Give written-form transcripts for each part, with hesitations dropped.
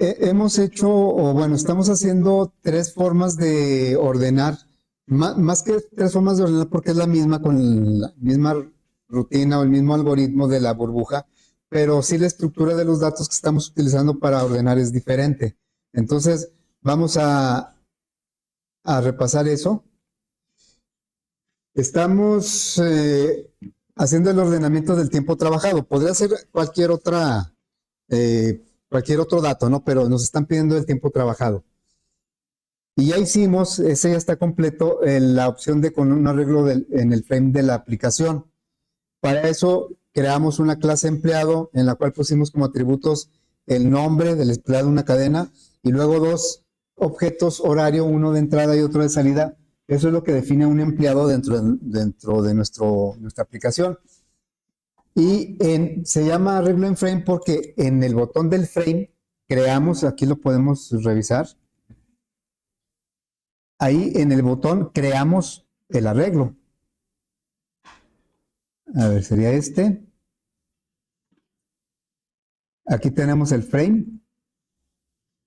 Hemos hecho, o bueno, estamos haciendo tres formas de ordenar, más que tres formas de ordenar porque es la misma con la misma rutina o el mismo algoritmo de la burbuja, pero sí la estructura de los datos que estamos utilizando para ordenar es diferente. Entonces, vamos a repasar eso. Estamos haciendo el ordenamiento del tiempo trabajado. Podría ser cualquier otro dato, ¿no? Pero nos están pidiendo el tiempo trabajado. Y ya hicimos, ese ya está completo, la opción de con un arreglo en el frame de la aplicación. Para eso creamos una clase empleado en la cual pusimos como atributos el nombre del empleado de una cadena y luego dos objetos horario, uno de entrada y otro de salida. Eso es lo que define a un empleado dentro de nuestra aplicación. Y se llama arreglo en frame porque en el botón del frame creamos, aquí lo podemos revisar, ahí en el botón creamos el arreglo. A ver, sería este. Aquí tenemos el frame.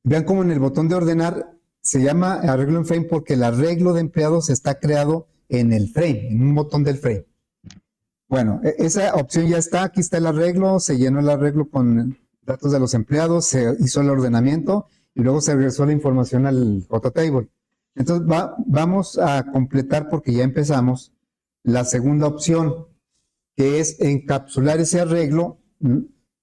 Vean cómo en el botón de ordenar se llama arreglo en frame porque el arreglo de empleados está creado en el frame, en un botón del frame. Bueno, esa opción ya está, aquí está el arreglo, se llenó el arreglo con datos de los empleados, se hizo el ordenamiento y luego se regresó la información al JTable. Entonces vamos a completar porque ya empezamos la segunda opción, que es encapsular ese arreglo.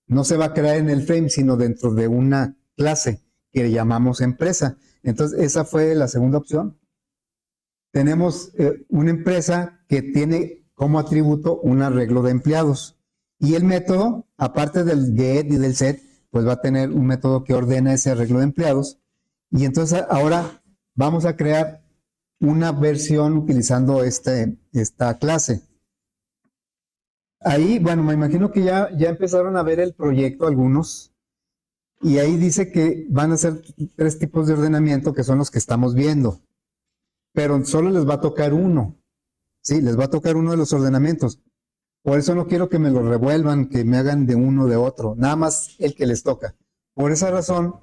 No se va a crear en el frame, sino dentro de una clase que llamamos empresa. Entonces esa fue la segunda opción. Tenemos una empresa que tiene como atributo un arreglo de empleados. Y el método, aparte del get y del set, pues va a tener un método que ordena ese arreglo de empleados. Y entonces ahora vamos a crear una versión utilizando esta clase. Ahí, bueno, me imagino que ya empezaron a ver el proyecto algunos. Y ahí dice que van a ser tres tipos de ordenamiento que son los que estamos viendo. Pero solo les va a tocar uno. Sí, les va a tocar uno de los ordenamientos. Por eso no quiero que me lo revuelvan, que me hagan de uno de otro, nada más el que les toca. Por esa razón,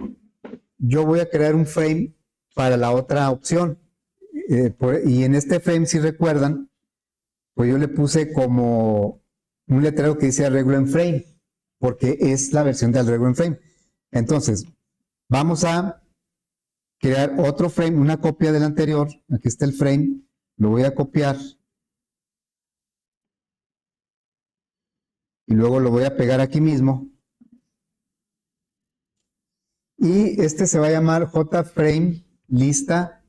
yo voy a crear un frame para la otra opción. Y en este frame, si recuerdan, pues yo le puse como un letrero que dice arreglo en frame, porque es la versión de arreglo en frame. Entonces, vamos a crear otro frame, una copia del anterior. Aquí está el frame, lo voy a copiar. Y luego lo voy a pegar aquí mismo. Y este se va a llamar JFrame lista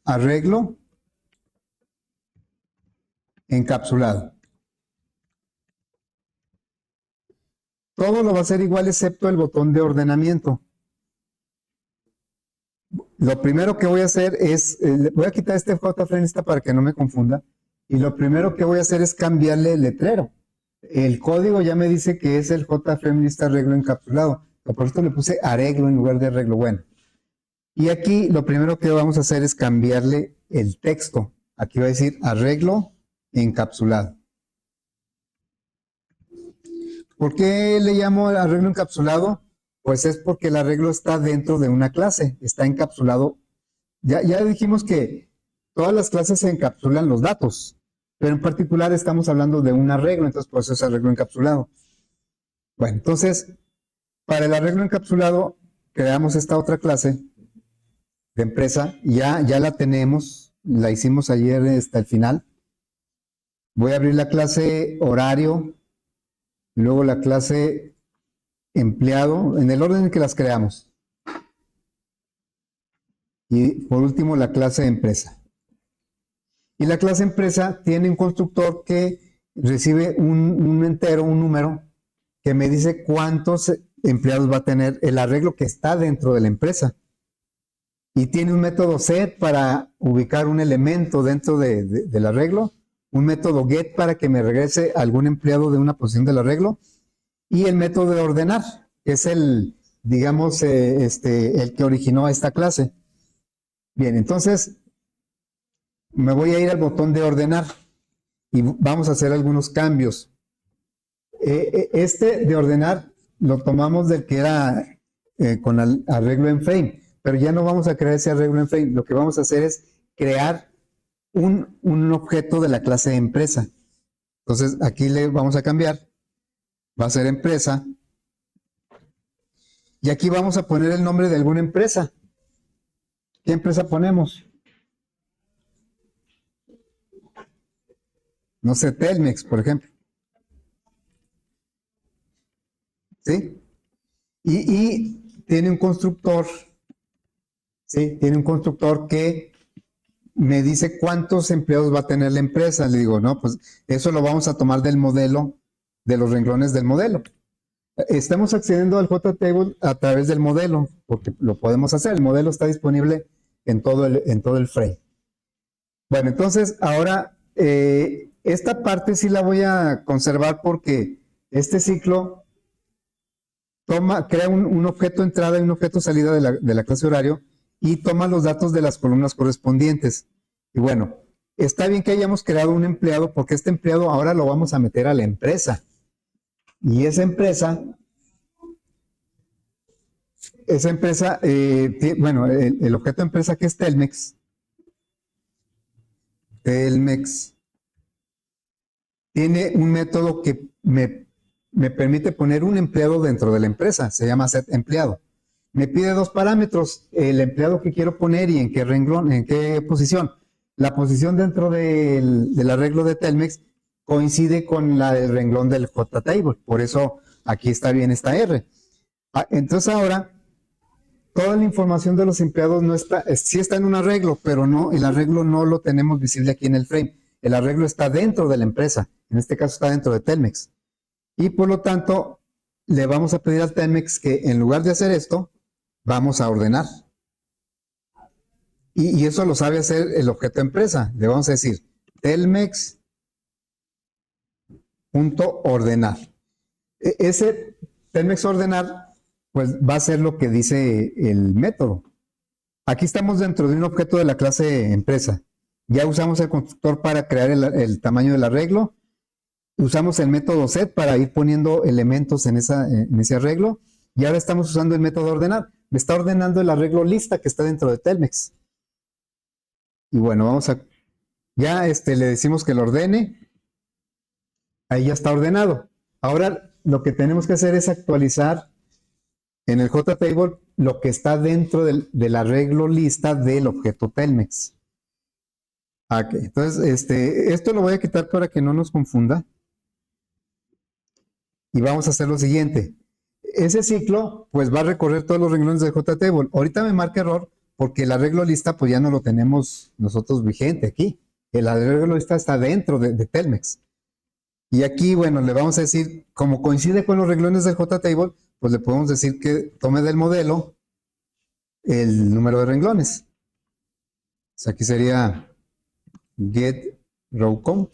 arreglo encapsulado. Todo lo va a ser igual excepto el botón de ordenamiento. Lo primero que voy a hacer es, voy a quitar este JFrame lista para que no me confunda. Y lo primero que voy a hacer es cambiarle el letrero. El código ya me dice que es el JFrame lista arreglo encapsulado. Por esto le puse arreglo en lugar de arreglo. Bueno. Y aquí lo primero que vamos a hacer es cambiarle el texto. Aquí va a decir arreglo encapsulado. ¿Por qué le llamo arreglo encapsulado? Pues es porque el arreglo está dentro de una clase, está encapsulado. Ya dijimos que todas las clases se encapsulan los datos, pero en particular estamos hablando de un arreglo, entonces por eso es arreglo encapsulado. Bueno, entonces, para el arreglo encapsulado, creamos esta otra clase de empresa, ya la tenemos, la hicimos ayer hasta el final. Voy a abrir la clase horario, luego la clase empleado, en el orden en que las creamos. Y por último la clase empresa. Y la clase empresa tiene un constructor que recibe un entero, un número, que me dice cuántos empleados va a tener el arreglo que está dentro de la empresa. Y tiene un método set para ubicar un elemento dentro del arreglo, un método get para que me regrese algún empleado de una posición del arreglo, y el método de ordenar, que es el, digamos, el que originó esta clase. Bien, entonces me voy a ir al botón de ordenar y vamos a hacer algunos cambios. Este de ordenar lo tomamos del que era con arreglo en frame, pero ya no vamos a crear ese arreglo en frame. Lo que vamos a hacer es crear un objeto de la clase empresa. Entonces aquí le vamos a cambiar, va a ser empresa, y aquí vamos a poner el nombre de alguna empresa. ¿Qué empresa ponemos? No sé, Telmex, por ejemplo. ¿Sí? Y tiene un constructor, ¿sí? Tiene un constructor que me dice cuántos empleados va a tener la empresa. Le digo, no, pues eso lo vamos a tomar del modelo, de los renglones del modelo. Estamos accediendo al JTable a través del modelo, porque lo podemos hacer. El modelo está disponible en todo el frame. Bueno, entonces ahora esta parte sí la voy a conservar porque este ciclo crea un objeto entrada y un objeto salida de la clase horario y toma los datos de las columnas correspondientes. Y bueno, está bien que hayamos creado un empleado porque este empleado ahora lo vamos a meter a la empresa. Y esa empresa, bueno, el objeto empresa que es Telmex, tiene un método que me permite poner un empleado dentro de la empresa, se llama setEmpleado. Me pide dos parámetros, el empleado que quiero poner y en qué renglón, en qué posición. La posición dentro del arreglo de Telmex coincide con la del renglón del JTable, por eso aquí está bien esta R. Entonces ahora, toda la información de los empleados no está, sí está en un arreglo, pero no, el arreglo no lo tenemos visible aquí en el frame. El arreglo está dentro de la empresa, en este caso está dentro de Telmex. Y por lo tanto, le vamos a pedir al Telmex que en lugar de hacer esto, vamos a ordenar. Y eso lo sabe hacer el objeto empresa. Le vamos a decir Telmex.ordenar. Ese Telmex ordenar, pues va a ser lo que dice el método. Aquí estamos dentro de un objeto de la clase empresa. Ya usamos el constructor para crear el tamaño del arreglo. Usamos el método set para ir poniendo elementos en ese arreglo. Y ahora estamos usando el método ordenar. Me está ordenando el arreglo lista que está dentro de Telmex. Y bueno, ya le decimos que lo ordene. Ahí ya está ordenado. Ahora lo que tenemos que hacer es actualizar en el JTable lo que está dentro del arreglo lista del objeto Telmex. Okay, entonces, esto lo voy a quitar para que no nos confunda. Y vamos a hacer lo siguiente. Ese ciclo, pues va a recorrer todos los renglones del JTable. Ahorita me marca error porque el arreglo lista, pues ya no lo tenemos nosotros vigente aquí. El arreglo lista está dentro de Telmex. Y aquí, bueno, le vamos a decir, como coincide con los renglones del JTable, pues le podemos decir que tome del modelo el número de renglones. O sea, aquí sería get row count.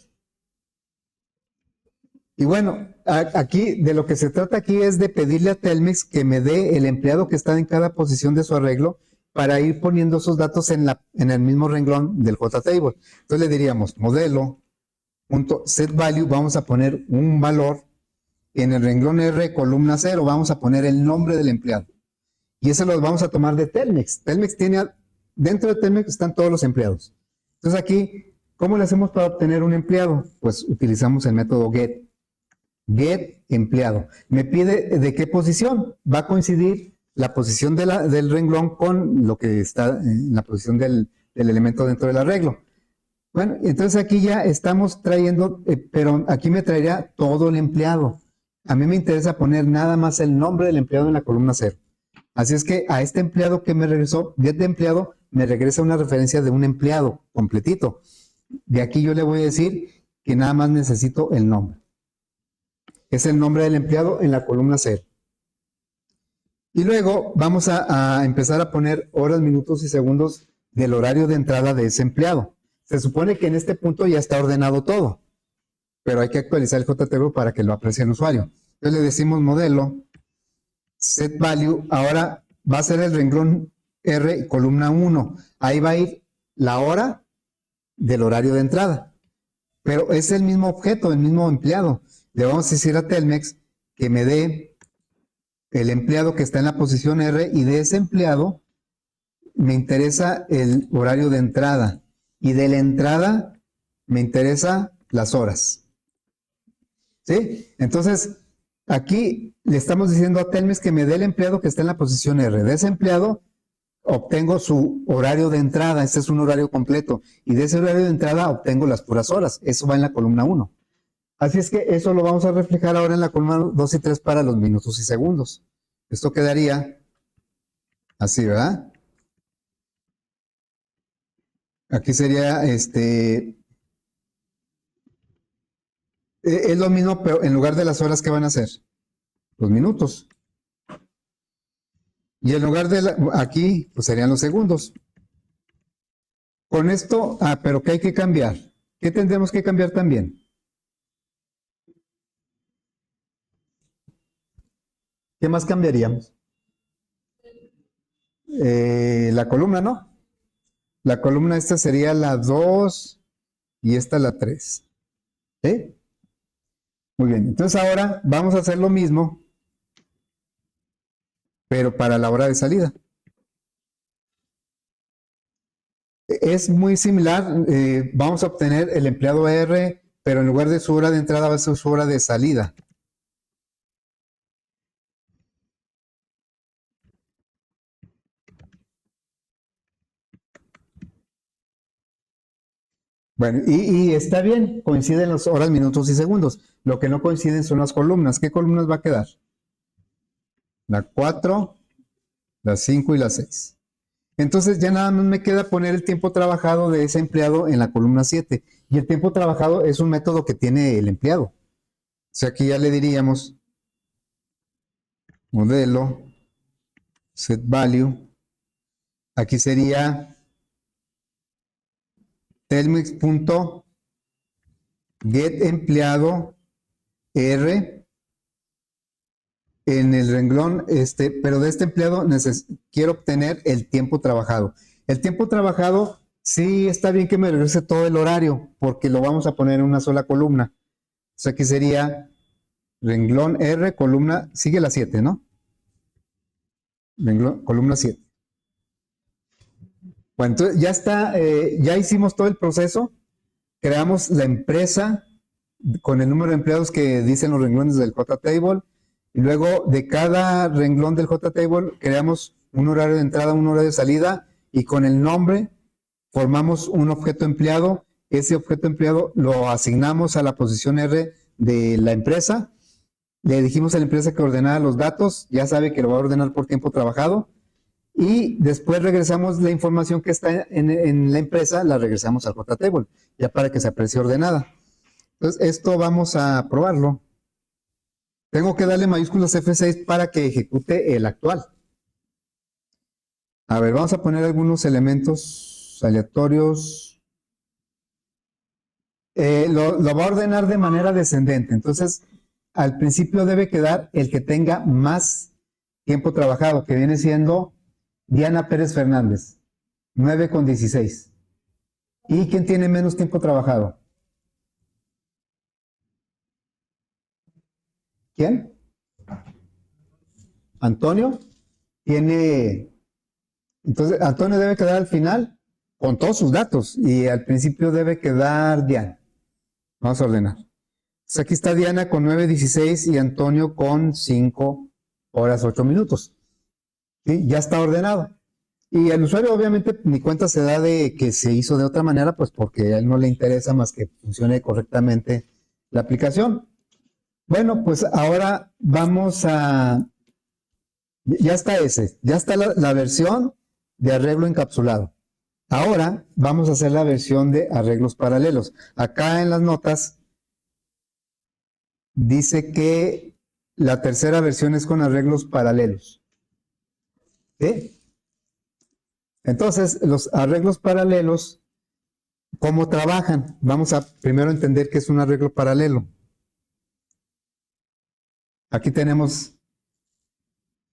Y bueno, aquí de lo que se trata aquí es de pedirle a Telmex que me dé el empleado que está en cada posición de su arreglo para ir poniendo esos datos en el mismo renglón del JTable. Entonces le diríamos modelo.setValue, vamos a poner un valor en el renglón R, columna 0, vamos a poner el nombre del empleado. Y eso lo vamos a tomar de Telmex. Dentro de Telmex están todos los empleados. Entonces aquí, ¿cómo le hacemos para obtener un empleado? Pues utilizamos el método get. Get empleado. Me pide de qué posición. Va a coincidir la posición del renglón con lo que está en la posición del elemento dentro del arreglo. Bueno, entonces aquí ya estamos trayendo, pero aquí me traería todo el empleado. A mí me interesa poner nada más el nombre del empleado en la columna 0. Así es que a este empleado que me regresó, get de empleado, me regresa una referencia de un empleado completito. De aquí yo le voy a decir que nada más necesito el nombre. Es el nombre del empleado en la columna 0. Y luego vamos a empezar a poner horas, minutos y segundos del horario de entrada de ese empleado. Se supone que en este punto ya está ordenado todo, pero hay que actualizar el JTable para que lo aprecie el usuario. Entonces le decimos modelo, setValue, ahora va a ser el renglón R, columna 1. Ahí va a ir la hora del horario de entrada, pero es el mismo objeto, el mismo empleado. Le vamos a decir a Telmex que me dé el empleado que está en la posición R, y de ese empleado me interesa el horario de entrada, y de la entrada me interesa las horas. ¿Sí? Entonces, aquí le estamos diciendo a Telmex que me dé el empleado que está en la posición R. De ese empleado obtengo su horario de entrada, este es un horario completo, y de ese horario de entrada obtengo las puras horas. Eso va en la columna 1. Así es que eso lo vamos a reflejar ahora en la columna 2 y 3 para los minutos y segundos. Esto quedaría así, ¿verdad? Aquí sería, es lo mismo, pero en lugar de las horas, ¿qué van a hacer? Los minutos. Y en lugar de aquí, pues serían los segundos. Con esto, pero ¿qué hay que cambiar? ¿Qué tendremos que cambiar también? ¿Qué más cambiaríamos? La columna, ¿no? La columna esta sería la 2 y esta la 3. ¿Sí? Muy bien, entonces ahora vamos a hacer lo mismo, pero para la hora de salida. Es muy similar, vamos a obtener el empleado R, pero en lugar de su hora de entrada va a ser su hora de salida. Bueno, y está bien, coinciden las horas, minutos y segundos. Lo que no coinciden son las columnas. ¿Qué columnas va a quedar? La 4, la 5 y la 6. Entonces ya nada más me queda poner el tiempo trabajado de ese empleado en la columna 7. Y el tiempo trabajado es un método que tiene el empleado. O sea, aquí ya le diríamos modelo, set value. Aquí sería telmex.get empleado R en el renglón, pero de este empleado quiero obtener el tiempo trabajado. El tiempo trabajado, sí está bien que me regrese todo el horario, porque lo vamos a poner en una sola columna. O sea, aquí sería renglón R, columna, sigue la 7, ¿no? Renglón, columna 7. Bueno, entonces ya está, ya hicimos todo el proceso, creamos la empresa con el número de empleados que dicen los renglones del JTable, y luego de cada renglón del JTable creamos un horario de entrada, un horario de salida, y con el nombre formamos un objeto empleado. Ese objeto empleado lo asignamos a la posición R de la empresa. Le dijimos a la empresa que ordenara los datos, ya sabe que lo va a ordenar por tiempo trabajado, y después regresamos la información que está en la empresa, la regresamos al JTable, ya para que se aprecie ordenada. Entonces, esto vamos a probarlo. Tengo que darle mayúsculas F6 para que ejecute el actual. A ver, vamos a poner algunos elementos aleatorios. Lo va a ordenar de manera descendente. Entonces, al principio debe quedar el que tenga más tiempo trabajado, que viene siendo Diana Pérez Fernández, 9,16. ¿Y quién tiene menos tiempo trabajado? ¿Quién? Antonio. Entonces, Antonio debe quedar al final con todos sus datos, y al principio debe quedar Diana. Vamos a ordenar. Entonces, aquí está Diana con 9:16 y Antonio con 5 horas 8 minutos. ¿Sí? Ya está ordenado. Y el usuario obviamente ni cuenta se da de que se hizo de otra manera, pues porque a él no le interesa más que funcione correctamente la aplicación. Bueno, pues ahora vamos a... Ya está ya está la versión de arreglo encapsulado. Ahora vamos a hacer la versión de arreglos paralelos. Acá en las notas dice que la tercera versión es con arreglos paralelos. ¿Sí? Entonces, los arreglos paralelos, ¿cómo trabajan? Vamos a primero entender qué es un arreglo paralelo. Aquí tenemos,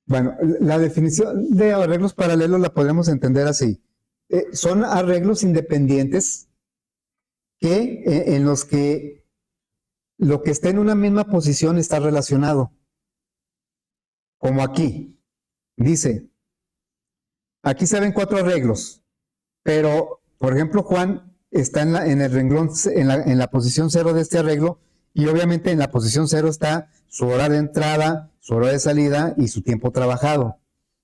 bueno, la definición de arreglos paralelos la podemos entender así. Son arreglos independientes en los que lo que está en una misma posición está relacionado. como aquí. Dice, aquí se ven 4 arreglos, pero, por ejemplo, Juan está en el renglón, en la posición 0 de este arreglo, y obviamente en la posición 0 está su hora de entrada, su hora de salida y su tiempo trabajado.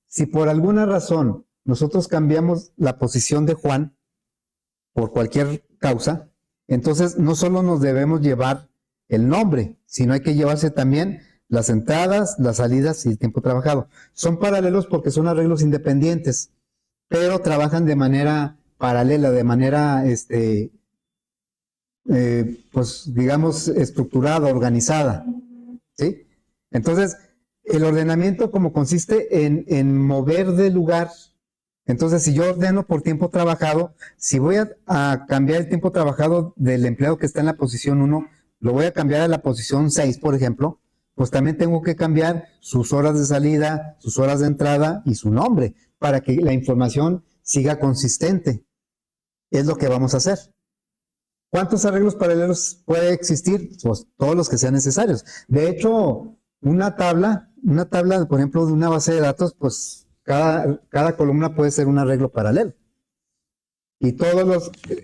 Si por alguna razón nosotros cambiamos la posición de Juan, por cualquier causa, entonces no solo nos debemos llevar el nombre, sino hay que llevarse también las entradas, las salidas y el tiempo trabajado. Son paralelos porque son arreglos independientes, pero trabajan de manera paralela, de manera, pues digamos, estructurada, organizada, ¿sí? Entonces, el ordenamiento como consiste en mover de lugar. Entonces, si yo ordeno por tiempo trabajado, si voy a cambiar el tiempo trabajado del empleado que está en la posición 1, lo voy a cambiar a la posición 6, por ejemplo, pues también tengo que cambiar sus horas de salida, sus horas de entrada y su nombre para que la información siga consistente. Es lo que vamos a hacer. ¿Cuántos arreglos paralelos puede existir? Pues todos los que sean necesarios. De hecho, una tabla, por ejemplo, de una base de datos, pues cada columna puede ser un arreglo paralelo. Y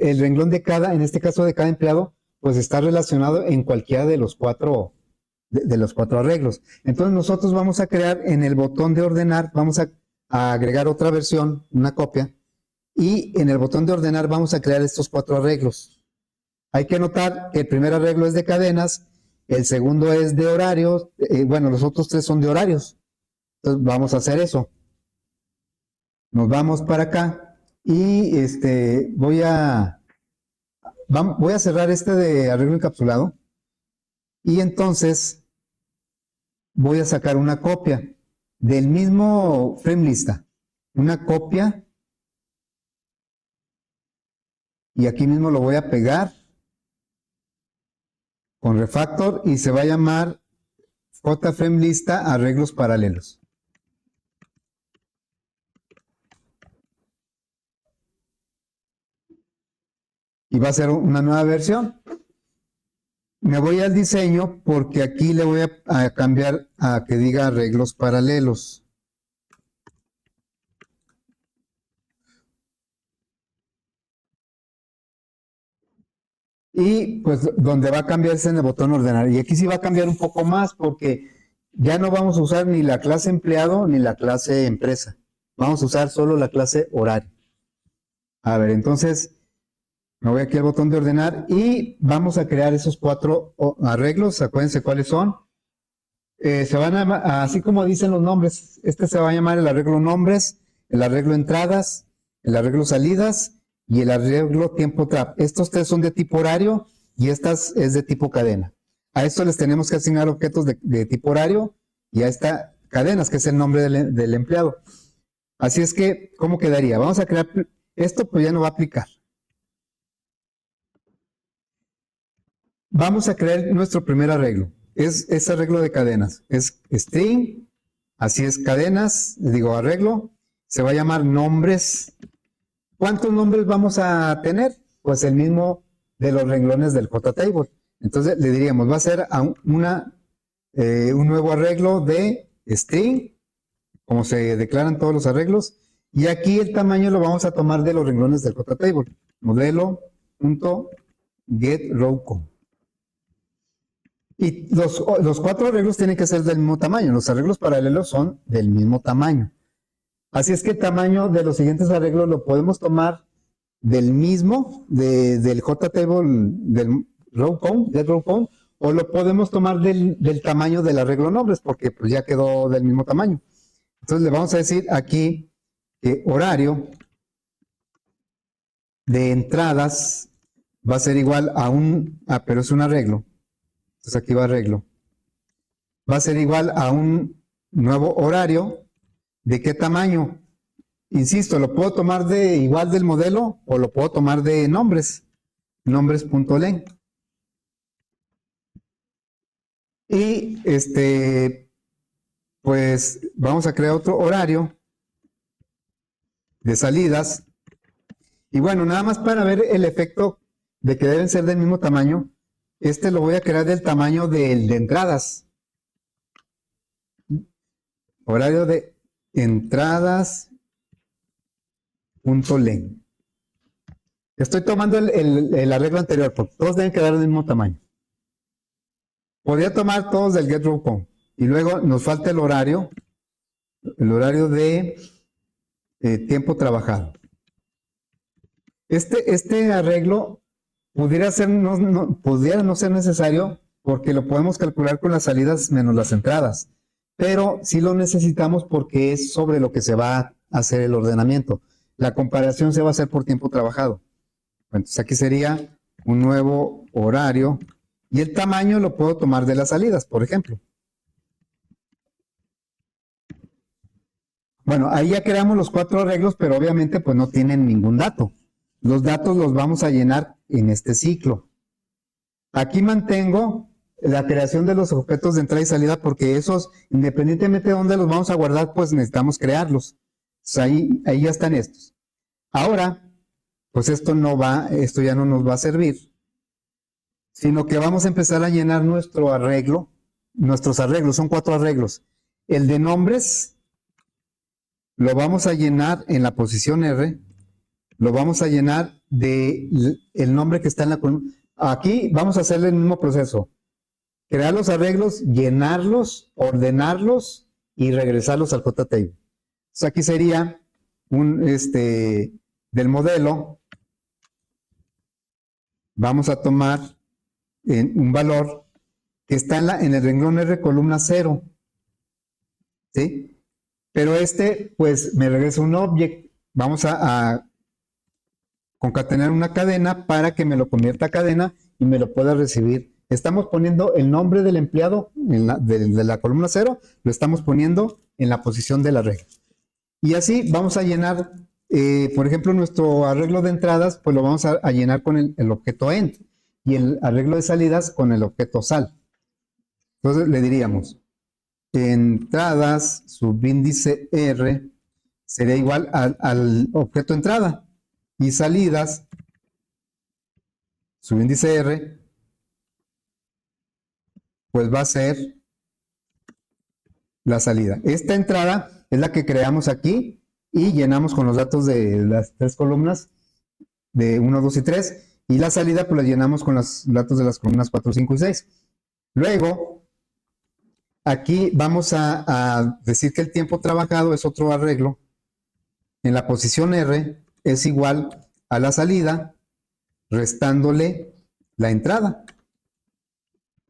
el renglón de cada, en este caso de cada empleado, pues está relacionado en cualquiera de los cuatro arreglos. Entonces nosotros vamos a crear en el botón de ordenar, vamos a agregar otra versión, una copia, y en el botón de ordenar vamos a crear estos 4 arreglos. Hay que notar que el primer arreglo es de cadenas, el segundo es de horarios, bueno, los otros 3 son de horarios. Entonces vamos a hacer eso. Nos vamos para acá y voy a cerrar este de arreglo encapsulado y entonces voy a sacar una copia del mismo frame lista, una copia, y aquí mismo lo voy a pegar con refactor y se va a llamar JFrame lista arreglos paralelos. Y va a ser una nueva versión. Me voy al diseño porque aquí le voy a cambiar a que diga arreglos paralelos. Y pues donde va a cambiarse en el botón ordenar. Y aquí sí va a cambiar un poco más porque ya no vamos a usar ni la clase empleado ni la clase empresa. Vamos a usar solo la clase horario. A ver, entonces me voy aquí al botón de ordenar y vamos a crear esos 4 arreglos. Acuérdense cuáles son. Se van así como dicen los nombres, este se va a llamar el arreglo nombres, el arreglo entradas, el arreglo salidas y el arreglo tiempo trap. Estos 3 son de tipo horario y estas es de tipo cadena. A esto les tenemos que asignar objetos de tipo horario y a esta cadenas, que es el nombre del empleado. Así es que, ¿cómo quedaría? Vamos a crear, esto pues ya no va a aplicar. Vamos a crear nuestro primer arreglo. Es arreglo de cadenas. Es string, así es cadenas, digo arreglo. Se va a llamar nombres. ¿Cuántos nombres vamos a tener? Pues el mismo de los renglones del JTable. Entonces le diríamos, va a ser un nuevo arreglo de string, como se declaran todos los arreglos. Y aquí el tamaño lo vamos a tomar de los renglones del JTable. Modelo.getRowCount. Y los 4 arreglos tienen que ser del mismo tamaño. Los arreglos paralelos son del mismo tamaño. Así es que el tamaño de los siguientes arreglos lo podemos tomar del mismo, del JTable, del getRowCount, o lo podemos tomar del tamaño del arreglo nombres, porque pues ya quedó del mismo tamaño. Entonces le vamos a decir aquí que horario de entradas va a ser igual a pero es un arreglo. Entonces aquí va arreglo. Va a ser igual a un nuevo horario. ¿De qué tamaño? Insisto, lo puedo tomar igual del modelo o lo puedo tomar de nombres. Nombres.len. Y pues vamos a crear otro horario de salidas. Y bueno, nada más para ver el efecto de que deben ser del mismo tamaño, lo voy a crear del tamaño de entradas. horario de entradas punto len. Estoy tomando el arreglo anterior porque todos deben quedar del mismo tamaño. Podría tomar todos del getRowCon y luego nos falta el horario de tiempo trabajado. Este arreglo pudiera no ser necesario porque lo podemos calcular con las salidas menos las entradas, pero sí lo necesitamos porque es sobre lo que se va a hacer el ordenamiento. La comparación se va a hacer por tiempo trabajado. Entonces aquí sería un nuevo horario y el tamaño lo puedo tomar de las salidas, por ejemplo. Bueno, ahí ya creamos los 4 arreglos, pero obviamente pues no tienen ningún dato. Los datos los vamos a llenar en este ciclo. Aquí mantengo la creación de los objetos de entrada y salida porque esos, independientemente de dónde los vamos a guardar, pues necesitamos crearlos. Entonces ahí ya están estos. Ahora, pues esto ya no nos va a servir, sino que vamos a empezar a llenar nuestros arreglos, son 4 arreglos. El de nombres lo vamos a llenar en la posición R, lo vamos a llenar del nombre que está en la columna. Aquí vamos a hacer el mismo proceso. Crear los arreglos, llenarlos, ordenarlos y regresarlos al JTable. Entonces aquí sería del modelo. Vamos a tomar un valor que está en el renglón R columna 0. ¿Sí? Pero pues me regresa un object. Vamos a concatenar una cadena para que me lo convierta a cadena y me lo pueda recibir. Estamos poniendo el nombre del empleado de la columna 0, lo estamos poniendo en la posición de la regla. Y así vamos a llenar, por ejemplo, nuestro arreglo de entradas, pues lo vamos a llenar con el objeto end y el arreglo de salidas con el objeto sal. Entonces le diríamos, entradas subíndice R sería igual al objeto entrada y salidas subíndice R pues va a ser la salida. Esta entrada es la que creamos aquí y llenamos con los datos de las 3 columnas de 1, 2 y 3 y la salida pues la llenamos con los datos de las columnas 4, 5 y 6. Luego aquí vamos a decir que el tiempo trabajado es otro arreglo. En la posición R es igual a la salida restándole la entrada.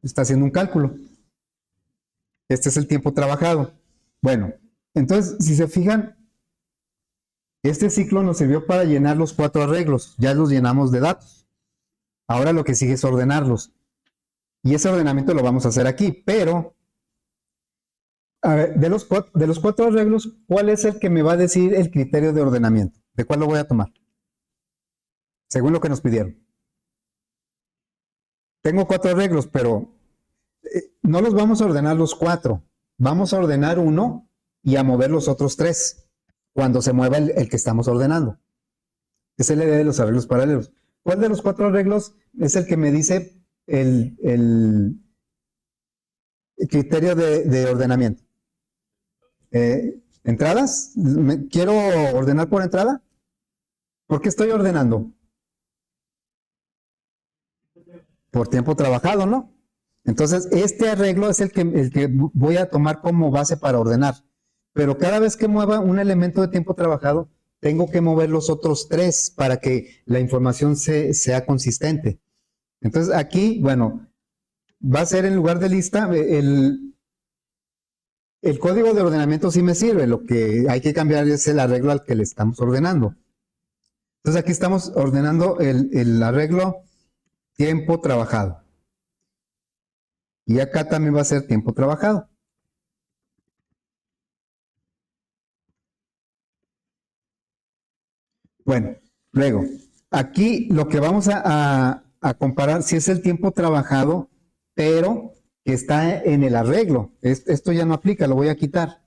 Está haciendo un cálculo. Este es el tiempo trabajado. Bueno, entonces, si se fijan, este ciclo nos sirvió para llenar los 4 arreglos. Ya los llenamos de datos. Ahora lo que sigue es ordenarlos. Y ese ordenamiento lo vamos a hacer aquí. Pero, a ver, de los 4 arreglos, ¿cuál es el que me va a decir el criterio de ordenamiento? ¿De cuál lo voy a tomar? Según lo que nos pidieron. Tengo 4 arreglos, pero no los vamos a ordenar los 4. Vamos a ordenar uno y a mover los otros 3 cuando se mueva el que estamos ordenando. Esa es la idea de los arreglos paralelos. ¿Cuál de los 4 arreglos es el que me dice el criterio de ordenamiento? ¿Entradas? ¿Quiero ordenar por entrada? ¿Por qué estoy ordenando? Por tiempo trabajado, ¿no? Entonces, este arreglo es el que voy a tomar como base para ordenar. Pero cada vez que mueva un elemento de tiempo trabajado, tengo que mover los otros 3 para que la información sea consistente. Entonces, aquí, bueno, va a ser en lugar de lista, el código de ordenamiento sí me sirve. Lo que hay que cambiar es el arreglo al que le estamos ordenando. Entonces, aquí estamos ordenando el arreglo tiempo trabajado. Y acá también va a ser tiempo trabajado. Bueno, luego, aquí lo que vamos a comparar si es el tiempo trabajado, pero que está en el arreglo. Esto ya no aplica, lo voy a quitar.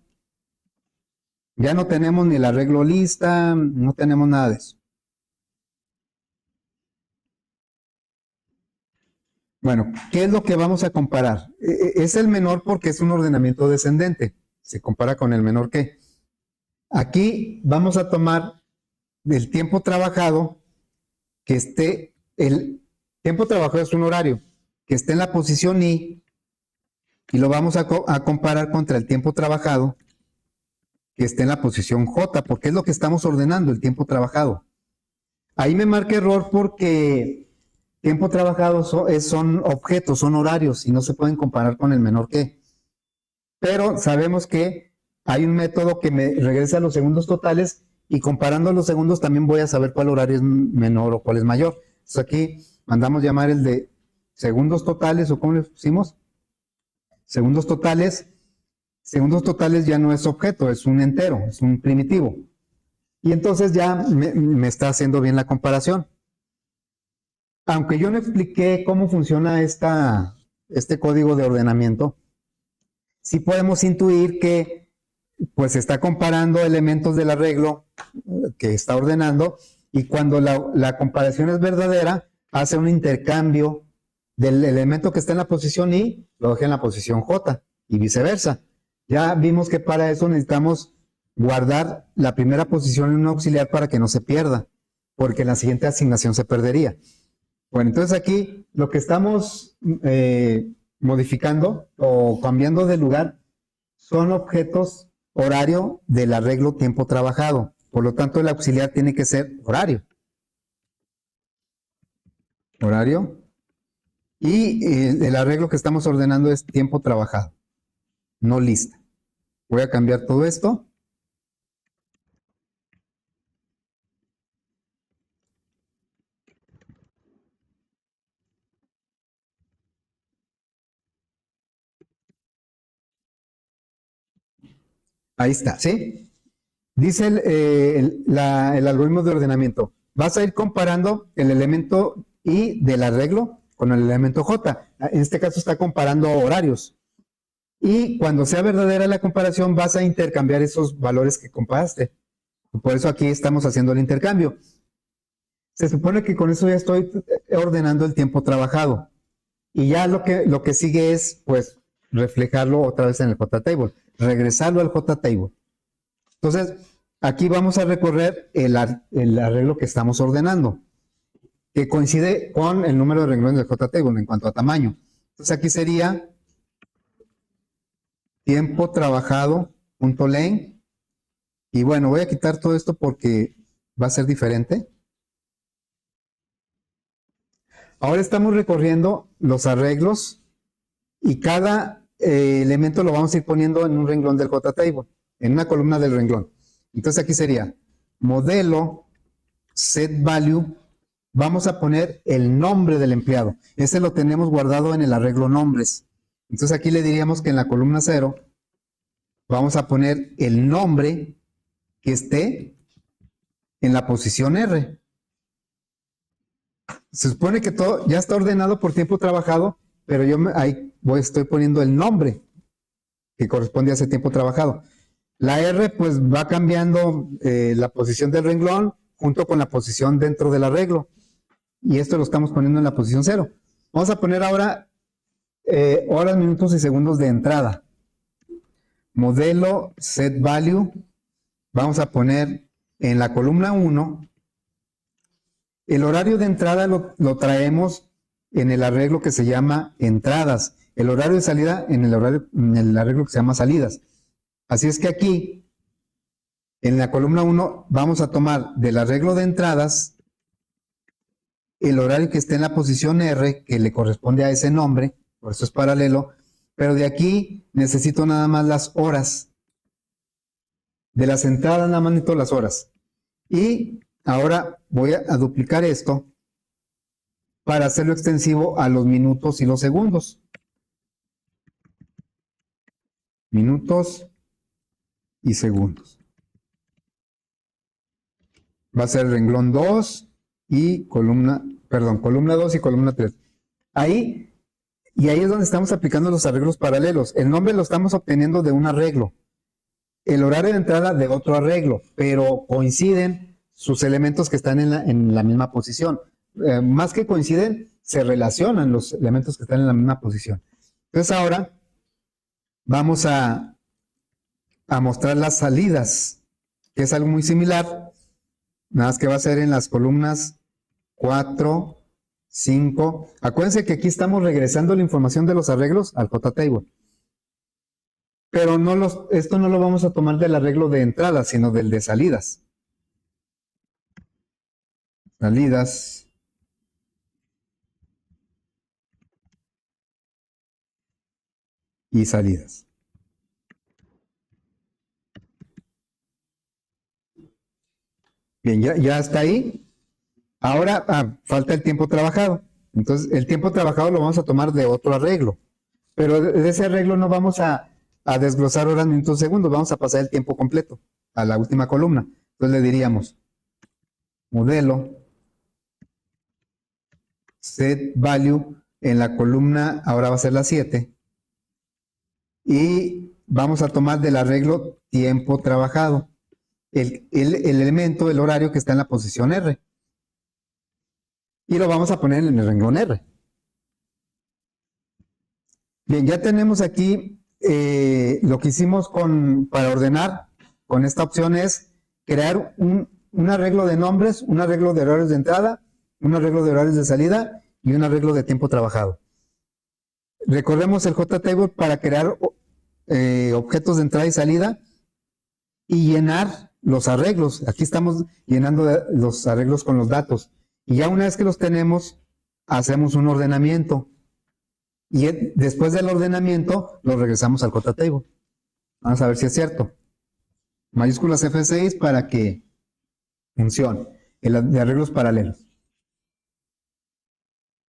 Ya no tenemos ni el arreglo lista, no tenemos nada de eso. Bueno, ¿qué es lo que vamos a comparar? Es el menor porque es un ordenamiento descendente. se compara con el menor que. Aquí vamos a tomar del tiempo trabajado que esté, el tiempo trabajado es un horario, que esté en la posición I, y lo vamos a comparar contra el tiempo trabajado que esté en la posición J, porque es lo que estamos ordenando, el tiempo trabajado. Ahí me marca error porque tiempo trabajado son objetos, son horarios y no se pueden comparar con el menor que. Pero sabemos que hay un método que me regresa los segundos totales y comparando los segundos también voy a saber cuál horario es menor o cuál es mayor. Entonces aquí mandamos llamar el de segundos totales, o ¿cómo le pusimos? Segundos totales. Segundos totales ya no es objeto, es un entero, es un primitivo. Y entonces ya me está haciendo bien la comparación. Aunque yo no expliqué cómo funciona este código de ordenamiento, sí podemos intuir que pues está comparando elementos del arreglo que está ordenando, y cuando la comparación es verdadera, hace un intercambio del elemento que está en la posición I, lo deja en la posición J, y viceversa. Ya vimos que para eso necesitamos guardar la primera posición en un auxiliar para que no se pierda, porque en la siguiente asignación se perdería. Bueno, entonces aquí lo que estamos modificando o cambiando de lugar son objetos horario del arreglo tiempo trabajado. Por lo tanto, el auxiliar tiene que ser horario. Horario. Y el arreglo que estamos ordenando es tiempo trabajado, no lista. Voy a cambiar todo esto. Ahí está, ¿sí? Dice el algoritmo de ordenamiento. Vas a ir comparando el elemento I del arreglo con el elemento J. En este caso está comparando horarios. Y cuando sea verdadera la comparación, vas a intercambiar esos valores que comparaste. Por eso aquí estamos haciendo el intercambio. Se supone que con eso ya estoy ordenando el tiempo trabajado. Y ya lo que sigue es, pues, reflejarlo otra vez en el JTable, regresarlo al JTable. Entonces, aquí vamos a recorrer el arreglo que estamos ordenando, que coincide con el número de renglones del JTable en cuanto a tamaño. Entonces, aquí sería tiempo trabajado, punto len. Y bueno, voy a quitar todo esto porque va a ser diferente. Ahora estamos recorriendo los arreglos y cada elemento lo vamos a ir poniendo en un renglón del JTable, en una columna del renglón. Entonces aquí sería modelo set value. Vamos a poner el nombre del empleado. Ese lo tenemos guardado en el arreglo nombres. Entonces aquí le diríamos que en la columna 0 vamos a poner el nombre que esté en la posición R. Se supone que todo ya está ordenado por tiempo trabajado, pero yo ahí estoy poniendo el nombre que corresponde a ese tiempo trabajado. La R pues va cambiando la posición del renglón junto con la posición dentro del arreglo. Y esto lo estamos poniendo en la posición 0. Vamos a poner ahora horas, minutos y segundos de entrada. Modelo set value. Vamos a poner en la columna 1. El horario de entrada lo traemos en el arreglo que se llama entradas. El horario de salida en el arreglo que se llama salidas. Así es que aquí, en la columna 1, vamos a tomar del arreglo de entradas el horario que esté en la posición R, que le corresponde a ese nombre, por eso es paralelo, pero de aquí necesito nada más las horas. De las entradas nada más necesito las horas. Y ahora voy a duplicar esto para hacerlo extensivo a los minutos y los segundos. Minutos y segundos. Va a ser renglón 2 y columna 2 y columna 3. Ahí es donde estamos aplicando los arreglos paralelos. El nombre lo estamos obteniendo de un arreglo. El horario de entrada de otro arreglo, pero coinciden sus elementos que están en la misma posición. Más que coinciden, se relacionan los elementos que están en la misma posición. Entonces ahora vamos a a mostrar las salidas, que es algo muy similar, nada más que va a ser en las columnas 4, 5. Acuérdense que aquí estamos regresando la información de los arreglos al JTable. Pero esto no lo vamos a tomar del arreglo de entrada, sino del de salidas. Salidas. Y salidas. Bien, ya está ahí. Ahora falta el tiempo trabajado. Entonces, el tiempo trabajado lo vamos a tomar de otro arreglo. Pero de ese arreglo no vamos a desglosar horas, minutos, segundos. Vamos a pasar el tiempo completo a la última columna. Entonces le diríamos modelo set value en la columna, ahora va a ser la 7. Y vamos a tomar del arreglo tiempo trabajado. El elemento, el horario que está en la posición R. Y lo vamos a poner en el renglón R. Bien, ya tenemos aquí lo que hicimos para ordenar con esta opción es crear un arreglo de nombres, un arreglo de horarios de entrada, un arreglo de horarios de salida y un arreglo de tiempo trabajado. Recordemos el JTable para crear objetos de entrada y salida y llenar los arreglos. Aquí estamos llenando los arreglos con los datos. Y ya una vez que los tenemos, hacemos un ordenamiento. Y después del ordenamiento, lo regresamos al JTable. Vamos a ver si es cierto. Mayúsculas F6 para que funcione. El de arreglos paralelos.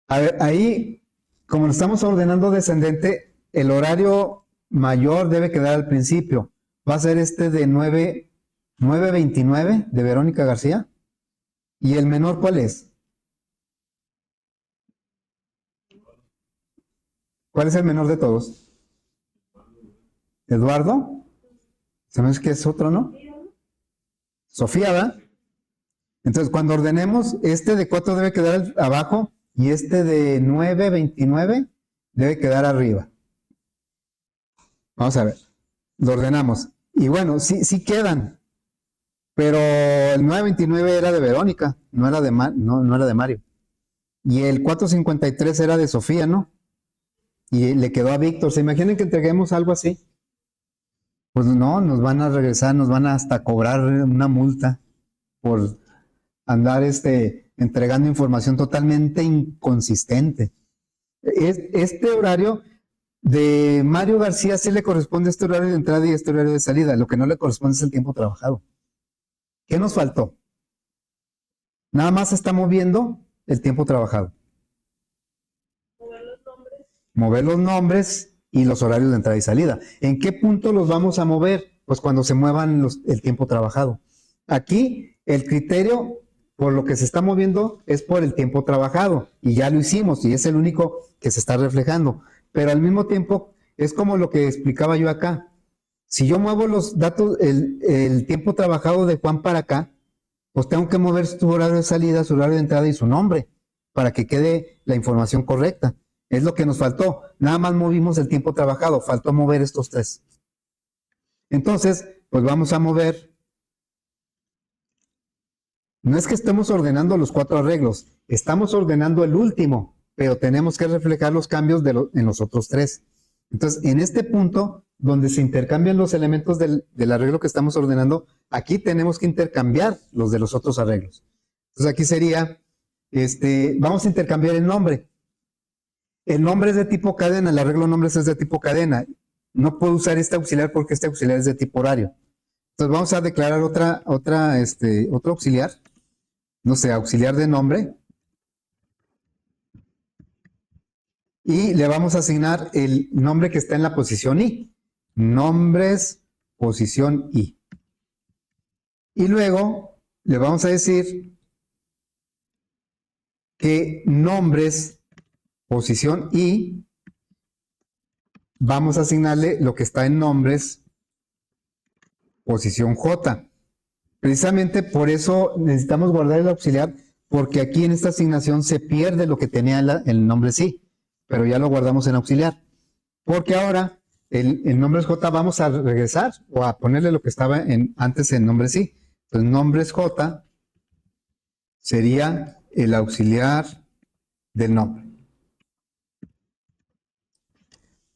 A ver, ahí, como lo estamos ordenando descendente, el horario mayor debe quedar al principio. Va a ser este de 9:29 de Verónica García. ¿Y el menor cuál es? ¿Cuál es el menor de todos? ¿Eduardo? Se me hace que es otro, ¿no? Sofía, ¿verdad? Entonces, cuando ordenemos, este de 4 debe quedar abajo y este de 9:29 debe quedar arriba. Vamos a ver. Lo ordenamos. Y bueno, sí quedan. Pero el 9:29 era de Verónica, no era de Mario. Y el 4:53 era de Sofía, ¿no? Y le quedó a Víctor. ¿Se imaginan que entreguemos algo así? Pues no, nos van a regresar, nos van a hasta cobrar una multa por andar entregando información totalmente inconsistente. Este horario de Mario García sí le corresponde este horario de entrada y este horario de salida. Lo que no le corresponde es el tiempo trabajado. ¿Qué nos faltó? Nada más está moviendo el tiempo trabajado. Mover los nombres y los horarios de entrada y salida. ¿En qué punto los vamos a mover? Pues cuando se muevan el tiempo trabajado. Aquí el criterio por lo que se está moviendo es por el tiempo trabajado y ya lo hicimos y es el único que se está reflejando. Pero al mismo tiempo es como lo que explicaba yo acá. Si yo muevo los datos, el tiempo trabajado de Juan para acá, pues tengo que mover su horario de salida, su horario de entrada y su nombre para que quede la información correcta. Es lo que nos faltó. Nada más movimos el tiempo trabajado, faltó mover estos tres. Entonces, pues vamos a mover. No es que estemos ordenando los 4 arreglos, estamos ordenando el último, pero tenemos que reflejar los cambios en los otros 3. Entonces, en este punto, donde se intercambian los elementos del arreglo que estamos ordenando, aquí tenemos que intercambiar los de los otros arreglos. Entonces, aquí sería, vamos a intercambiar el nombre. El nombre es de tipo cadena, el arreglo nombres es de tipo cadena. No puedo usar este auxiliar porque este auxiliar es de tipo horario. Entonces, vamos a declarar otro auxiliar. No sé, auxiliar de nombre. Y le vamos a asignar el nombre que está en la posición I. Nombres, posición I. Y luego le vamos a decir que nombres, posición I, vamos a asignarle lo que está en nombres, posición J. Precisamente por eso necesitamos guardar el auxiliar, porque aquí en esta asignación se pierde lo que tenía el nombre sí, pero ya lo guardamos en auxiliar. Porque ahora el nombre es J, vamos a regresar o a ponerle lo que estaba antes en nombre sí. Entonces, nombres J sería el auxiliar del nombre.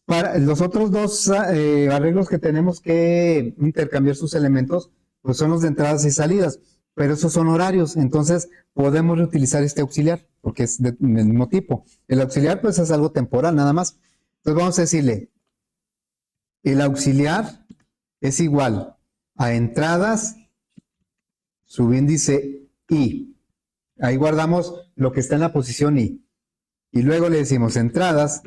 Para los otros dos arreglos que tenemos que intercambiar sus elementos, pues son los de entradas y salidas, pero esos son horarios, entonces podemos reutilizar este auxiliar, porque es del mismo tipo. El auxiliar pues es algo temporal nada más. Entonces vamos a decirle, el auxiliar es igual a entradas, subíndice I. Ahí guardamos lo que está en la posición I. Y luego le decimos entradas,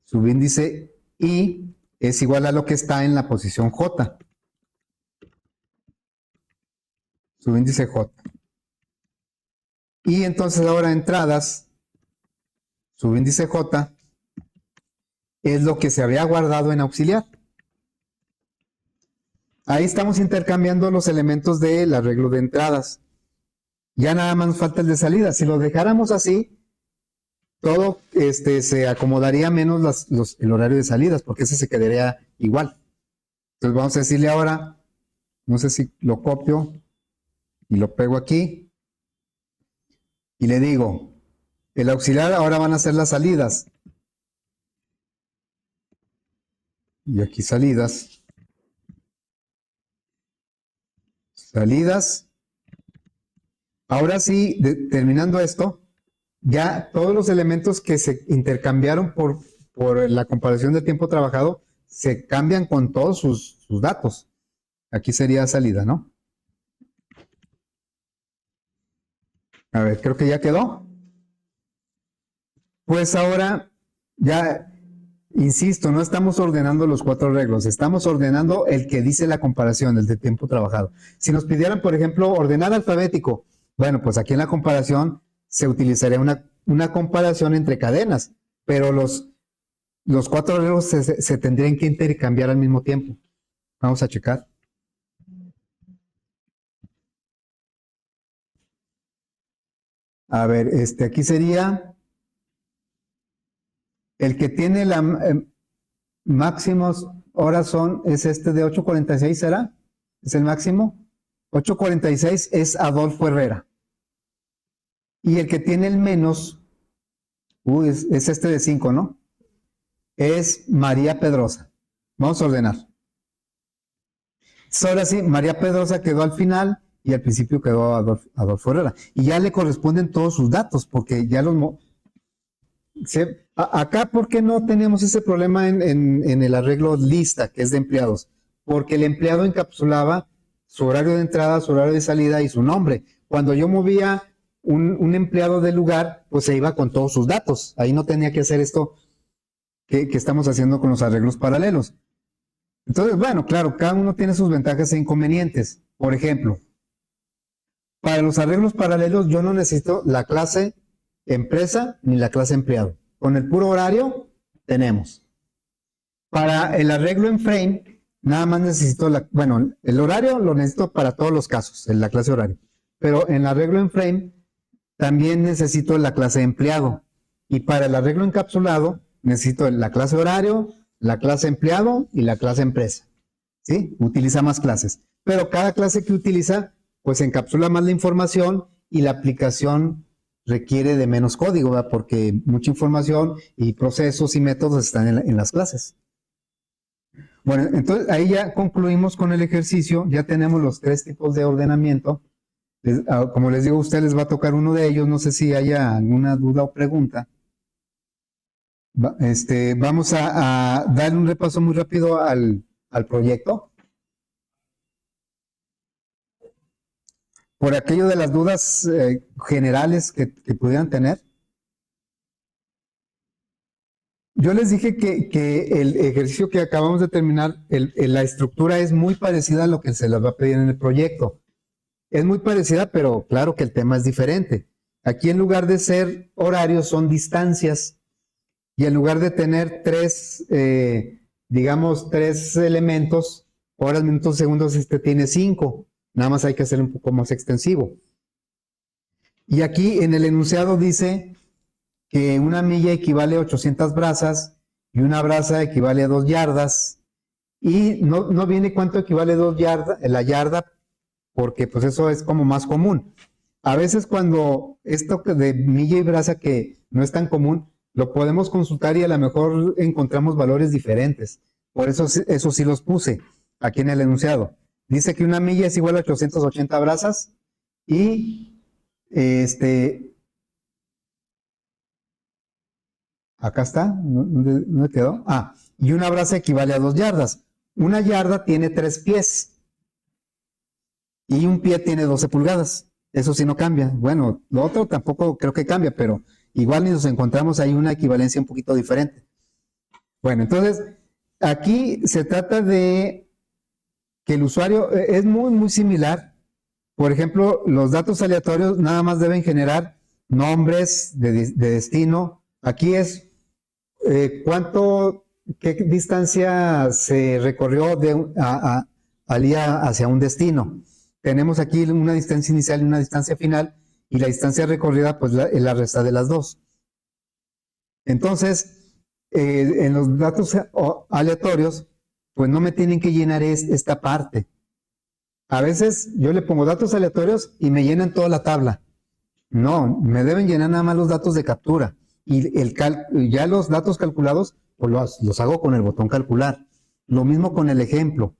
subíndice I es igual a lo que está en la posición J. Subíndice J. Y entonces ahora entradas, subíndice J, es lo que se había guardado en auxiliar. Ahí estamos intercambiando los elementos del arreglo de entradas. Ya nada más nos falta el de salida. Si lo dejáramos así, todo se acomodaría menos el horario de salidas, porque ese se quedaría igual. Entonces vamos a decirle ahora, no sé si lo copio y lo pego aquí, y le digo, el auxiliar ahora van a ser las salidas. Y aquí salidas. Salidas. Ahora sí, terminando esto, ya todos los elementos que se intercambiaron por la comparación de tiempo trabajado se cambian con todos sus datos. Aquí sería salida, ¿no? A ver, creo que ya quedó. Pues ahora ya, insisto, no estamos ordenando los 4 arreglos, estamos ordenando el que dice la comparación, el de tiempo trabajado. Si nos pidieran, por ejemplo, ordenar alfabético, bueno, pues aquí en la comparación se utilizaría una comparación entre cadenas, pero los 4 arreglos se tendrían que intercambiar al mismo tiempo. Vamos a checar. A ver, aquí sería el que tiene la máximos horas es este de 8:46, ¿será? ¿Es el máximo? 8:46 es Adolfo Herrera. Y el que tiene el menos, es este de 5, ¿no? Es María Pedrosa. Vamos a ordenar. Entonces, ahora sí, María Pedrosa quedó al final y al principio quedó Adolfo Herrera. Y ya le corresponden todos sus datos, porque ya los... Acá, ¿por qué no tenemos ese problema en el arreglo lista, que es de empleados? Porque el empleado encapsulaba su horario de entrada, su horario de salida y su nombre. Cuando yo movía un empleado del lugar, pues se iba con todos sus datos. Ahí no tenía que hacer esto que estamos haciendo con los arreglos paralelos. Entonces, bueno, claro, cada uno tiene sus ventajas e inconvenientes. Por ejemplo, para los arreglos paralelos yo no necesito la clase empresa ni la clase empleado. Con el puro horario tenemos. Para el arreglo en frame, nada más necesito el horario lo necesito para todos los casos, en la clase horario. Pero en el arreglo en frame también necesito la clase empleado. Y para el arreglo encapsulado necesito la clase horario, la clase empleado y la clase empresa. ¿Sí? Utiliza más clases. Pero cada clase que utiliza, pues encapsula más la información y la aplicación requiere de menos código, ¿verdad? Porque mucha información y procesos y métodos están en las clases. Bueno, entonces ahí ya concluimos con el ejercicio, ya tenemos los 3 tipos de ordenamiento. Como les digo, a ustedes les va a tocar uno de ellos, no sé si haya alguna duda o pregunta. Vamos a dar un repaso muy rápido al proyecto. Por aquello de las dudas generales que pudieran tener. Yo les dije que el ejercicio que acabamos de terminar, la estructura es muy parecida a lo que se les va a pedir en el proyecto. Es muy parecida, pero claro que el tema es diferente. Aquí en lugar de ser horarios son distancias y en lugar de tener 3 elementos, horas, minutos, segundos, tiene 5. Nada más hay que hacer un poco más extensivo. Y aquí en el enunciado dice que una milla equivale a 800 brazas y una brasa equivale a 2 yardas. Y no viene cuánto equivale 2 yardas, la yarda, porque pues eso es como más común. A veces cuando esto de milla y brasa que no es tan común, lo podemos consultar y a lo mejor encontramos valores diferentes. Por eso sí los puse aquí en el enunciado. Dice que una milla es igual a 880 brazas y acá está, ¿dónde quedó? Y una brasa equivale a 2 yardas. Una yarda tiene 3 pies y un pie tiene 12 pulgadas. Eso sí no cambia. Bueno, lo otro tampoco creo que cambia, pero igual ni nos encontramos ahí una equivalencia un poquito diferente. Bueno, entonces, aquí se trata de que el usuario es muy similar. Por ejemplo, los datos aleatorios nada más deben generar nombres de destino. Aquí es qué distancia se recorrió al ir hacia un destino. Tenemos aquí una distancia inicial y una distancia final, y la distancia recorrida pues es la resta de las dos. Entonces, en los datos aleatorios, pues no me tienen que llenar esta parte. A veces yo le pongo datos aleatorios y me llenan toda la tabla. No, me deben llenar nada más los datos de captura. Y ya los datos calculados, pues los hago con el botón calcular. Lo mismo con el ejemplo.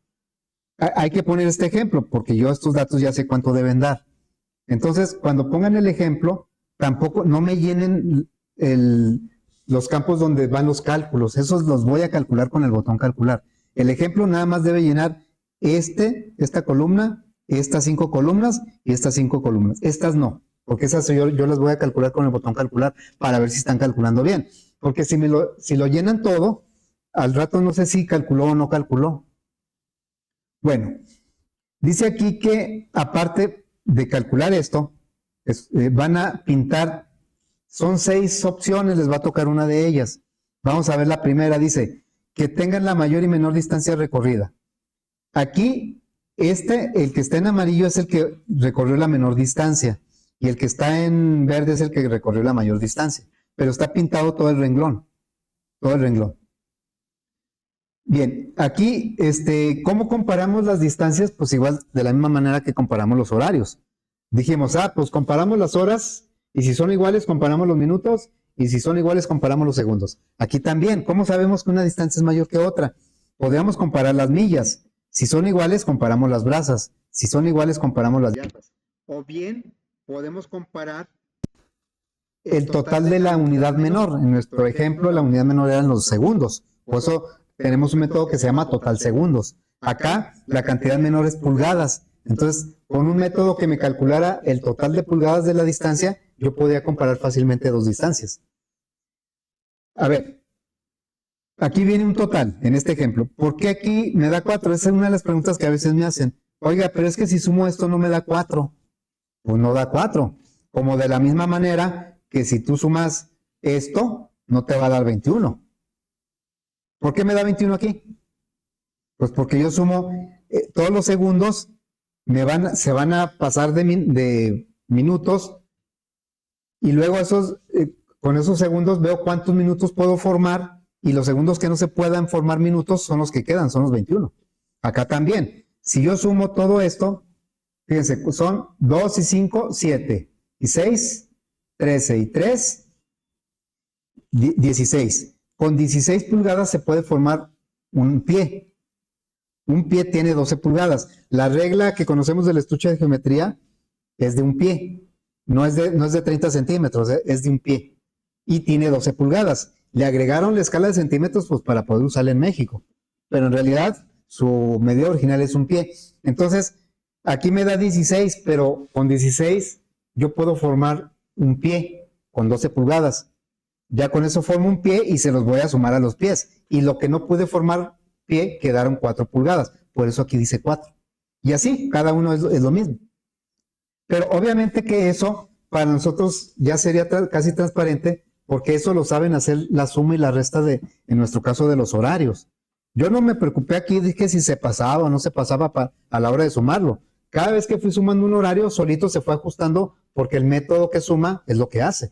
Hay que poner este ejemplo, porque yo estos datos ya sé cuánto deben dar. Entonces, cuando pongan el ejemplo, tampoco no me llenen los campos donde van los cálculos. Esos los voy a calcular con el botón calcular. El ejemplo nada más debe llenar esta columna, estas 5 columnas y estas 5 columnas. Estas no, porque esas yo las voy a calcular con el botón calcular para ver si están calculando bien. Porque si lo llenan todo, al rato no sé si calculó o no calculó. Bueno, dice aquí que aparte de calcular esto, van a pintar, son 6 opciones, les va a tocar una de ellas. Vamos a ver la primera, dice que tengan la mayor y menor distancia recorrida. Aquí, el que está en amarillo es el que recorrió la menor distancia, y el que está en verde es el que recorrió la mayor distancia, pero está pintado todo el renglón, todo el renglón. Bien, aquí, ¿cómo comparamos las distancias? Pues igual, de la misma manera que comparamos los horarios. Dijimos, pues comparamos las horas, y si son iguales, comparamos los minutos, y si son iguales, comparamos los segundos. Aquí también, ¿cómo sabemos que una distancia es mayor que otra? Podríamos comparar las millas. Si son iguales, comparamos las brazas. Si son iguales, comparamos las yardas. O bien, podemos comparar el total de la unidad menor. En nuestro ejemplo, la unidad menor eran los segundos. Por eso tenemos un método que se llama total segundos. Acá, la cantidad menor es pulgadas. Entonces, con un método que me calculara el total de pulgadas de la distancia, yo podía comparar fácilmente dos distancias. A ver, aquí viene un total, en este ejemplo. ¿Por qué aquí me da 4? Esa es una de las preguntas que a veces me hacen. Oiga, pero es que si sumo esto no me da 4. Pues no da 4. Como de la misma manera que si tú sumas esto, no te va a dar 21. ¿Por qué me da 21 aquí? Pues porque yo sumo todos los segundos, se van a pasar de minutos, y luego con esos segundos veo cuántos minutos puedo formar, y los segundos que no se puedan formar minutos son los que quedan, son los 21. Acá también, si yo sumo todo esto, fíjense, son 2 y 5, 7, y 6, 13, y 3, 16. Con 16 pulgadas se puede formar un pie. Un pie tiene 12 pulgadas. La regla que conocemos del estuche de geometría es de un pie. No es de 30 centímetros, es de un pie. Y tiene 12 pulgadas. Le agregaron la escala de centímetros pues, para poder usarla en México. Pero en realidad su medida original es un pie. Entonces, aquí me da 16, pero con 16 yo puedo formar un pie con 12 pulgadas. Ya con eso formo un pie y se los voy a sumar a los pies. Y lo que no pude formar pie quedaron 4 pulgadas. Por eso aquí dice 4. Y así, cada uno es lo mismo. Pero obviamente que eso para nosotros ya sería casi transparente, porque eso lo saben hacer la suma y la resta en nuestro caso, de los horarios. Yo no me preocupé aquí de que si se pasaba o no se pasaba a la hora de sumarlo. Cada vez que fui sumando un horario, solito se fue ajustando, porque el método que suma es lo que hace.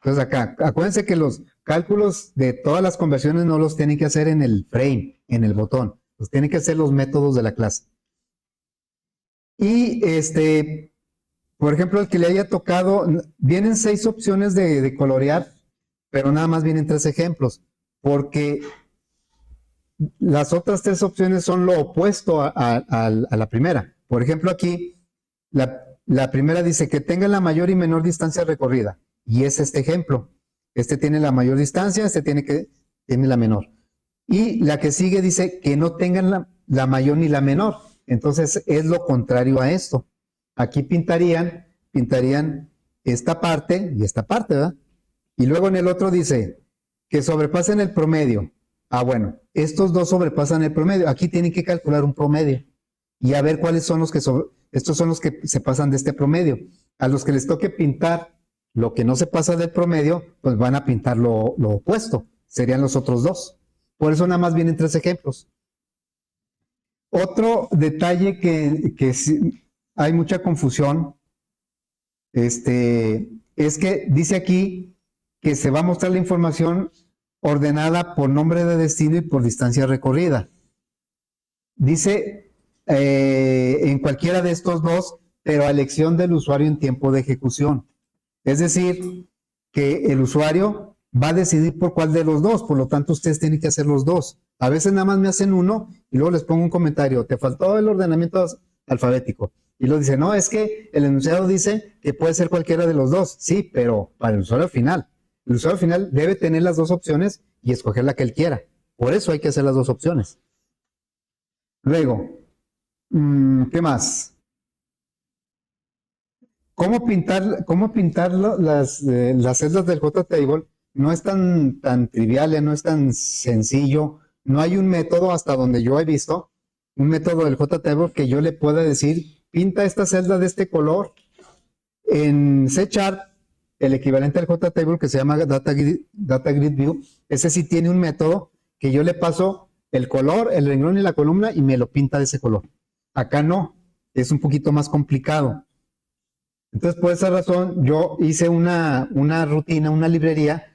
Entonces acá, acuérdense que los cálculos de todas las conversiones no los tienen que hacer en el frame, en el botón. Los tienen que hacer los métodos de la clase. Y por ejemplo, el que le haya tocado, vienen 6 opciones de colorear, pero nada más vienen 3 ejemplos, porque las otras 3 opciones son lo opuesto a la primera. Por ejemplo, aquí, la primera dice que tenga la mayor y menor distancia recorrida, y es este ejemplo. Este tiene la mayor distancia, este tiene la menor. Y la que sigue dice que no tengan la mayor ni la menor. Entonces es lo contrario a esto. Aquí pintarían esta parte y esta parte, ¿verdad? Y luego en el otro dice que sobrepasen el promedio. Ah, bueno, estos dos sobrepasan el promedio. Aquí tienen que calcular un promedio y a ver cuáles son los que estos son los que se pasan de este promedio. A los que les toque pintar lo que no se pasa del promedio, pues van a pintar lo opuesto. Serían los otros dos. Por eso nada más vienen 3 ejemplos. Otro detalle que sí, hay mucha confusión, es que dice aquí que se va a mostrar la información ordenada por nombre de destino y por distancia recorrida. Dice en cualquiera de estos dos, pero a elección del usuario en tiempo de ejecución. Es decir, que el usuario va a decidir por cuál de los dos, por lo tanto ustedes tienen que hacer los dos. A veces nada más me hacen uno y luego les pongo un comentario, te faltó el ordenamiento alfabético. Y luego dice, no, es que el enunciado dice que puede ser cualquiera de los dos. Sí, pero para el usuario final. El usuario final debe tener las 2 opciones y escoger la que él quiera. Por eso hay que hacer las 2 opciones. Luego, ¿qué más? ¿Cómo pintar las celdas del JTable? No es tan trivial, no es tan sencillo. No hay un método hasta donde yo he visto, un método del JTable que yo le pueda decir, pinta esta celda de este color. En C#, el equivalente al JTable que se llama Data Grid View, ese sí tiene un método que yo le paso el color, el renglón y la columna y me lo pinta de ese color. Acá no, es un poquito más complicado. Entonces, por esa razón, yo hice una rutina, una librería,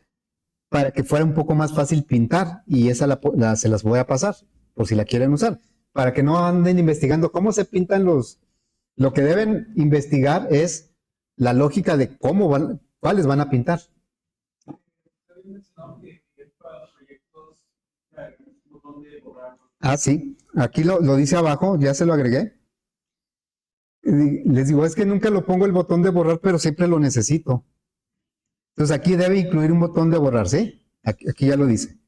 para que fuera un poco más fácil pintar, y esa se las voy a pasar, por si la quieren usar, para que no anden investigando cómo se pintan lo que deben investigar es la lógica de cuáles van a pintar. Ah, sí, aquí lo dice abajo, ya se lo agregué. Les digo, es que nunca lo pongo el botón de borrar, pero siempre lo necesito. Entonces aquí debe incluir un botón de borrar, ¿sí? Aquí ya lo dice.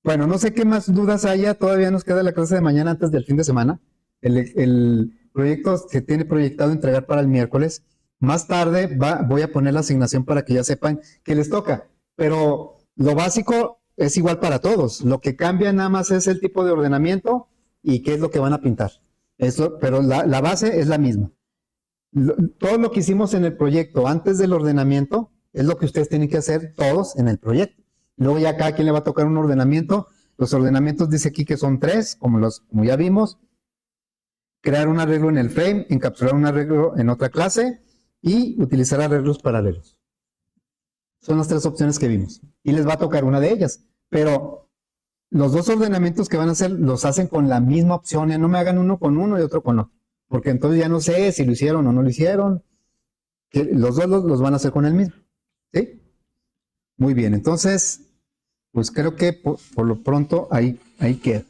Bueno, no sé qué más dudas haya, todavía nos queda la clase de mañana antes del fin de semana. El proyecto se tiene proyectado entregar para el miércoles. Más tarde voy a poner la asignación para que ya sepan que les toca. Pero lo básico es igual para todos. Lo que cambia nada más es el tipo de ordenamiento y qué es lo que van a pintar. Pero la base es la misma. Todo lo que hicimos en el proyecto antes del ordenamiento es lo que ustedes tienen que hacer todos en el proyecto. Luego ya cada quien le va a tocar un ordenamiento. Los ordenamientos dice aquí que son 3, como ya vimos. Crear un arreglo en el frame, encapsular un arreglo en otra clase y utilizar arreglos paralelos. Son las 3 opciones que vimos. Y les va a tocar una de ellas. Pero los 2 ordenamientos que van a hacer los hacen con la misma opción. No me hagan uno con uno y otro con otro. Porque entonces ya no sé si lo hicieron o no lo hicieron. Que los dos los van a hacer con el mismo. ¿Sí? Muy bien, entonces, pues creo que por lo pronto ahí queda.